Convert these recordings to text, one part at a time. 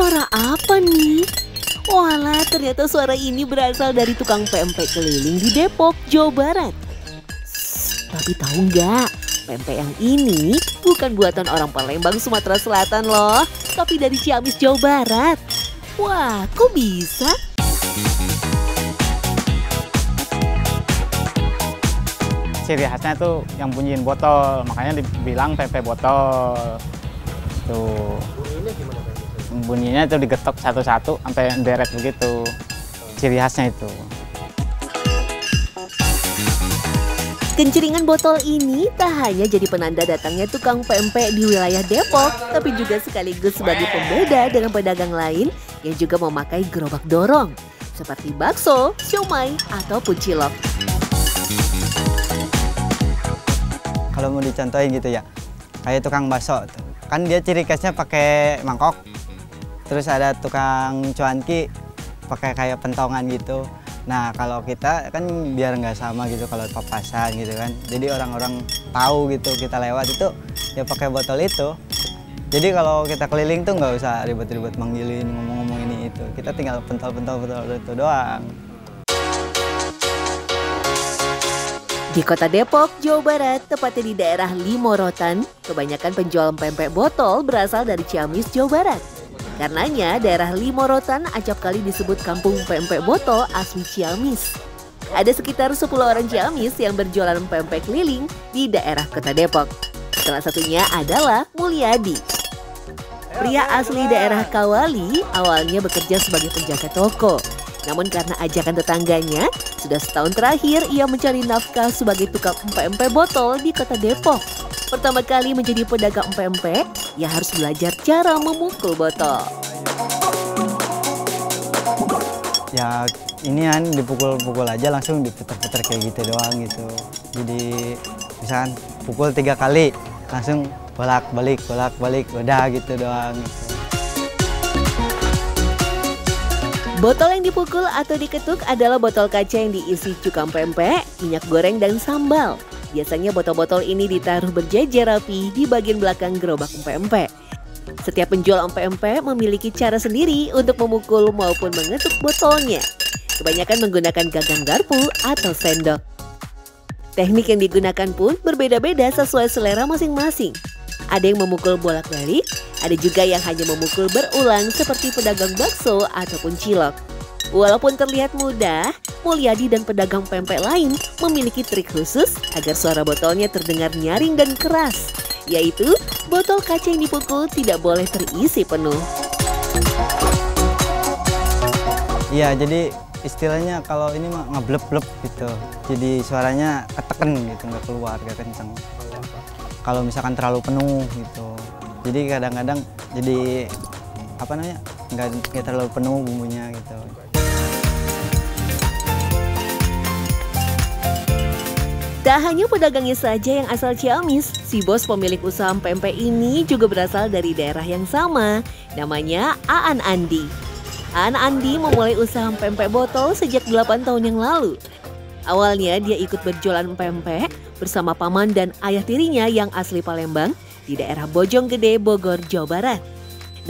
Suara apa nih? Walah, ternyata suara ini berasal dari tukang pempek keliling di Depok, Jawa Barat. Tapi tahu nggak, pempek yang ini bukan buatan orang Palembang, Sumatera Selatan loh, tapi dari Ciamis, Jawa Barat. Wah, kok bisa? Ciri khasnya tuh yang bunyiin botol, makanya dibilang pempek botol. Tuh. Bunyinya itu digetok satu-satu sampai deret begitu. Ciri khasnya itu. Kenceringan botol ini tak hanya jadi penanda datangnya tukang pempek di wilayah Depok, tapi juga sekaligus sebagai pembeda dengan pedagang lain yang juga memakai gerobak dorong, seperti bakso, siomay, ataupun cilok. Kalau mau dicontohin gitu ya, kayak tukang bakso, kan dia ciri khasnya pakai mangkok. Terus ada tukang cuanki pakai kayak pentongan gitu. Nah kalau kita kan biar nggak sama gitu kalau papasan gitu kan. Jadi orang-orang tahu gitu kita lewat itu ya pakai botol itu. Jadi kalau kita keliling tuh nggak usah ribet-ribet manggilin ngomong-ngomong ini itu. Kita tinggal pentol-pentol itu doang. Di kota Depok, Jawa Barat, tepatnya di daerah Limorotan, kebanyakan penjual pempek botol berasal dari Ciamis, Jawa Barat. Karenanya daerah Limorotan acap kali disebut kampung pempek botol asli Ciamis. Ada sekitar 10 orang Ciamis yang berjualan pempek keliling di daerah kota Depok. Salah satunya adalah Mulyadi. Pria asli daerah Kawali awalnya bekerja sebagai penjaga toko. Namun karena ajakan tetangganya, sudah setahun terakhir ia mencari nafkah sebagai tukang empek-empek botol di kota Depok. Pertama kali menjadi pedagang empek-empek, ia harus belajar cara memukul botol. Ya ini kan dipukul-pukul aja langsung diputar-putar kayak gitu doang gitu. Jadi misalkan pukul 3 kali, langsung bolak-balik, udah gitu doang gitu. Botol yang dipukul atau diketuk adalah botol kaca yang diisi cuka pempek, minyak goreng, dan sambal. Biasanya botol-botol ini ditaruh berjejer rapi di bagian belakang gerobak empek-empek. Setiap penjual empek-empek memiliki cara sendiri untuk memukul maupun mengetuk botolnya. Kebanyakan menggunakan gagang garpu atau sendok. Teknik yang digunakan pun berbeda-beda sesuai selera masing-masing. Ada yang memukul bolak-balik, ada juga yang hanya memukul berulang seperti pedagang bakso ataupun cilok. Walaupun terlihat mudah, Mulyadi dan pedagang pempek lain memiliki trik khusus agar suara botolnya terdengar nyaring dan keras, yaitu botol kaca yang dipukul tidak boleh terisi penuh. Iya, jadi istilahnya kalau ini mah ngeblep-blep gitu. Jadi suaranya keteken gitu, nggak keluar, nggak kenceng. Kalau misalkan terlalu penuh gitu. Jadi kadang-kadang jadi nggak terlalu penuh bumbunya gitu. Tak hanya pedagangnya saja yang asal Ciamis, si bos pemilik usaha pempek ini juga berasal dari daerah yang sama, namanya Aan Andi. Aan Andi memulai usaha pempek botol sejak 8 tahun yang lalu. Awalnya dia ikut berjualan pempek bersama paman dan ayah tirinya yang asli Palembang di daerah Bojonggede, Bogor, Jawa Barat.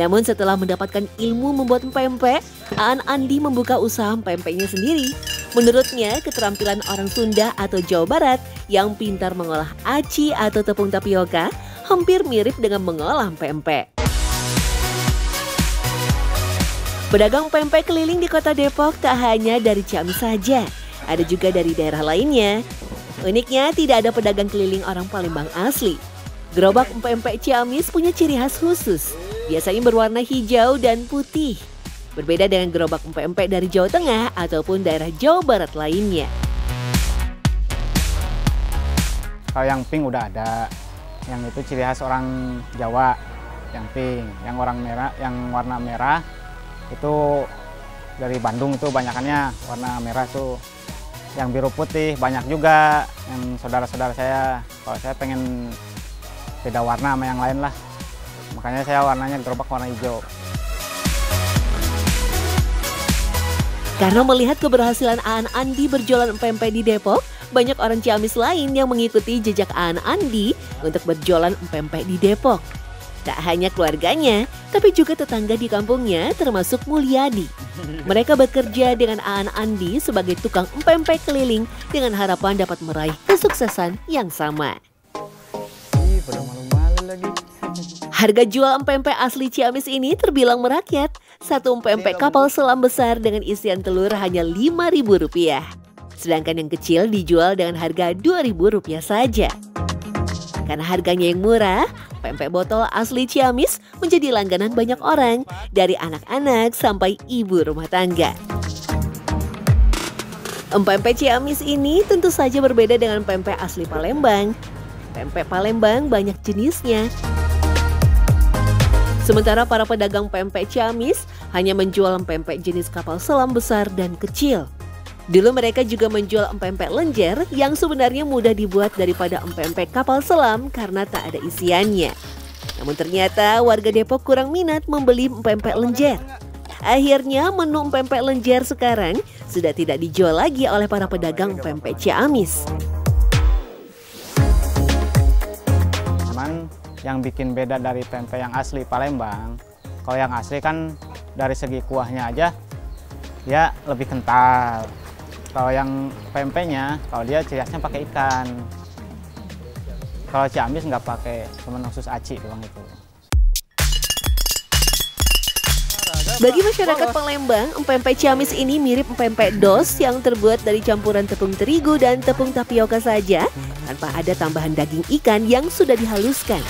Namun setelah mendapatkan ilmu membuat pempek, Aan Andi membuka usaha pempeknya sendiri. Menurutnya, keterampilan orang Sunda atau Jawa Barat yang pintar mengolah aci atau tepung tapioka hampir mirip dengan mengolah pempek. Pedagang pempek keliling di kota Depok tak hanya dari Ciamis saja, ada juga dari daerah lainnya. Uniknya, tidak ada pedagang keliling orang Palembang asli. Gerobak pempek Ciamis punya ciri khas khusus, biasanya berwarna hijau dan putih. Berbeda dengan gerobak empek-empek dari Jawa Tengah ataupun daerah Jawa Barat lainnya. Kalau yang pink udah ada, yang itu ciri khas orang Jawa, yang pink. Yang warna merah itu dari Bandung, itu banyakannya warna merah tuh. Yang biru putih banyak juga yang saudara-saudara saya. Kalau saya pengen beda warna sama yang lain lah, makanya saya warnanya gerobak warna hijau. Karena melihat keberhasilan Aan Andi berjualan pempek di Depok, banyak orang Ciamis lain yang mengikuti jejak Aan Andi untuk berjualan pempek di Depok. Tak hanya keluarganya, tapi juga tetangga di kampungnya termasuk Mulyadi. Mereka bekerja dengan Aan Andi sebagai tukang empempe keliling dengan harapan dapat meraih kesuksesan yang sama. Ih, pada malu-malu lagi. Harga jual empempe asli Ciamis ini terbilang merakyat. Satu empempe kapal selam besar dengan isian telur hanya Rp5.000. Sedangkan yang kecil dijual dengan harga Rp2.000 saja. Karena harganya yang murah, pempek botol asli Ciamis menjadi langganan banyak orang, dari anak-anak sampai ibu rumah tangga. Empempe Ciamis ini tentu saja berbeda dengan pempek asli Palembang. Pempek Palembang banyak jenisnya. Sementara para pedagang pempek Ciamis hanya menjual pempek jenis kapal selam besar dan kecil. Dulu mereka juga menjual empempe lenjer yang sebenarnya mudah dibuat daripada empempe kapal selam karena tak ada isiannya. Namun ternyata warga Depok kurang minat membeli empempe lenjer. Akhirnya menu empempe lenjer sekarang sudah tidak dijual lagi oleh para pedagang empempe Ciamis. Cuman yang bikin beda dari pempek yang asli Palembang, kalau yang asli kan dari segi kuahnya aja dia lebih kental. Kalau yang pempeknya, kalau dia ciri khasnya pakai ikan. Kalau Ciamis nggak pakai, cuma khusus aci doang itu. Bagi masyarakat Palembang, empempe Ciamis ini mirip empempe dos yang terbuat dari campuran tepung terigu dan tepung tapioka saja, tanpa ada tambahan daging ikan yang sudah dihaluskan.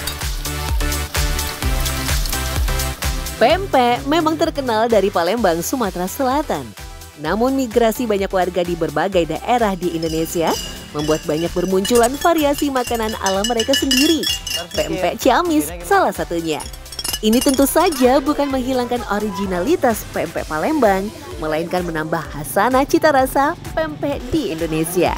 Pempek memang terkenal dari Palembang, Sumatera Selatan. Namun migrasi banyak warga di berbagai daerah di Indonesia membuat banyak bermunculan variasi makanan ala mereka sendiri. Pempek Ciamis salah satunya. Ini tentu saja bukan menghilangkan originalitas pempek Palembang, melainkan menambah hasanah cita rasa pempek di Indonesia.